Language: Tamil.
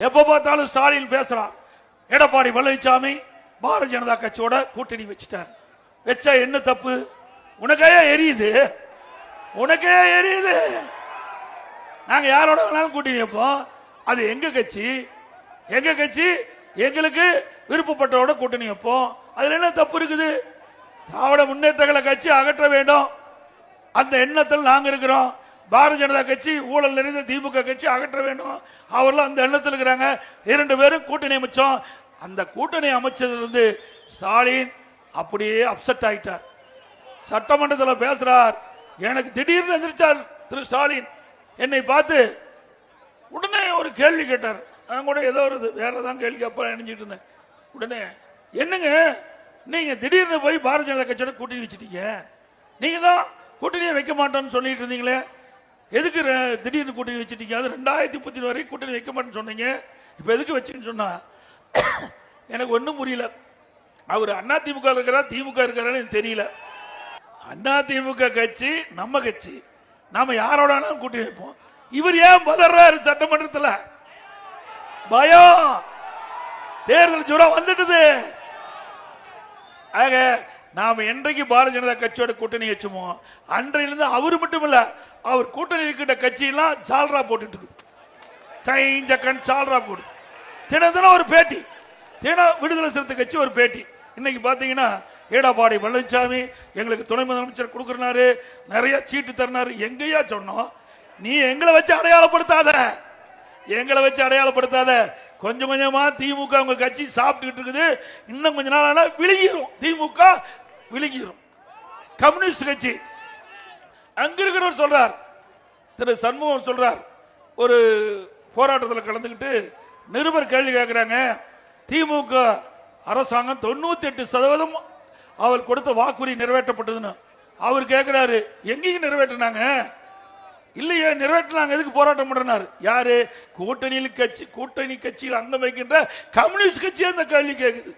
எப்ப பார்த்தாலும் ஸ்டாலின் பேசுறார். எடப்பாடி பழனிசாமி பாரதிய ஜனதா கட்சியோட கூட்டணி வச்சுட்டார். வச்சா என்ன தப்பு? உனக்கே எரியுது, உனக்கே எரியுது. நாங்க யாரோட வேணாலும் கூட்டணி வைப்போம். அது எங்க கட்சி, எங்க கட்சி, எங்களுக்கு விருப்பப்பட்டவோட கூட்டணி வைப்போம். அதுல என்ன தப்பு இருக்குது? திராவிட முன்னேற்ற கழக கட்சி அகற்ற வேண்டும் அந்த எண்ணத்தில் நாங்க இருக்கிறோம். பாரதிய ஜனதா கட்சி ஊழல் நிறைந்த திமுக கட்சி அகற்ற வேண்டும், அவர்கள் அந்த எண்ணத்தில் இருக்கிறாங்க. 2 பேரும் கூட்டணி அமைச்சோம். அந்த கூட்டணி அமைச்சதிலிருந்து ஸ்டாலின் அப்படியே அப்செட் ஆயிட்டார். சட்டமன்றத்தில் பேசுறார். எனக்கு திடீர்னு எதிர்த்தார் திரு ஸ்டாலின். என்னை பார்த்து உடனே ஒரு கேள்வி கேட்டார். நான் கூட ஏதோ ஒரு வேற தான் கேள்வி அப்ப நினைச்சிட்டு இருந்தேன். உடனே என்னங்க நீங்க திடீர்னு போய் பாரதிய ஜனதா கட்சியோட கூட்டணி வச்சுட்டீங்க, நீங்க தான் கூட்டணியை வைக்க மாட்டோம்னு சொல்லிட்டு இருந்தீங்களே, எதுக்கு திடீர்னு கூட்டணி வச்சுட்டீங்க? அது 2030 வரைக்கும் கூட்டணி வைக்க மாட்டேன்னு சொன்னீங்க, இப்ப எதுக்கு வச்சுன்னு சொன்னா எனக்கு ஒன்றும் புரியல. அவர் அண்ணா திமுக இருக்கிறா திமுக இருக்கிறான்னு தெரியல. அண்ணா திமுக கட்சி நம்ம கட்சி, நாம யாரோட கூட்டணி வைப்போம். இவர் ஏன் பதறாரு? சட்டமன்றத்தில் பயம், தேர்தல் ஜுரம் வந்துட்டது. ஆக நாம என்றைக்கு பாரதிய ஜனதா கட்சியோட கூட்டணி வச்சுமோ அன்றையிலிருந்து அவரு மட்டும் இல்ல, அவர் கூட்டணி இருக்கின்ற கட்சியெல்லாம் சால்ரா போட்டுட்டு இருக்குது. சால்ரா போடு. தினம் தினம் ஒரு பேட்டி, தினம் விடுதலை சிறுத்தை கட்சி ஒரு பேட்டி. இன்னைக்கு பாத்தீங்கன்னா எடப்பாடி பழனிசாமி எங்களுக்கு துணை முதலமைச்சர் கொடுக்கறாரு, நிறைய சீட்டு தரனாரு. எங்கேயா சொன்னோம்? நீ எங்களை வச்சு அடையாளப்படுத்தாத, எங்களை வச்சு அடையாளப்படுத்தாத. கொஞ்சம் கொஞ்சமா திமுக உங்க கட்சி சாப்பிட்டு இருக்குது. இன்னும் கொஞ்ச நாள் ஆனா விழுகிரும், திமுக விழுகிரும். கம்யூனிஸ்ட் கட்சி அங்க இருக்கிறவர் சொல்றார், திரு சண்முகம் சொல்றார், ஒரு போராட்டத்தில் கலந்துக்கிட்டு நிருபர் கேள்வி கேட்கிறாங்க. திமுக அரசாங்கம் 98% அவர் கொடுத்த வாக்குறுதி நிறைவேற்றப்பட்டதுன்னு அவர் கேட்கிறாரு. எங்கேயும் நிறைவேற்றினாங்க இல்லையே, நிறைவேற்றினாங்க, எதுக்கு போராட்டம் பண்றாரு? யாரு? கூட்டணி கட்சியில் அங்கம் வைக்கின்ற கம்யூனிஸ்ட் கட்சி அந்த கேள்வி கேட்குது.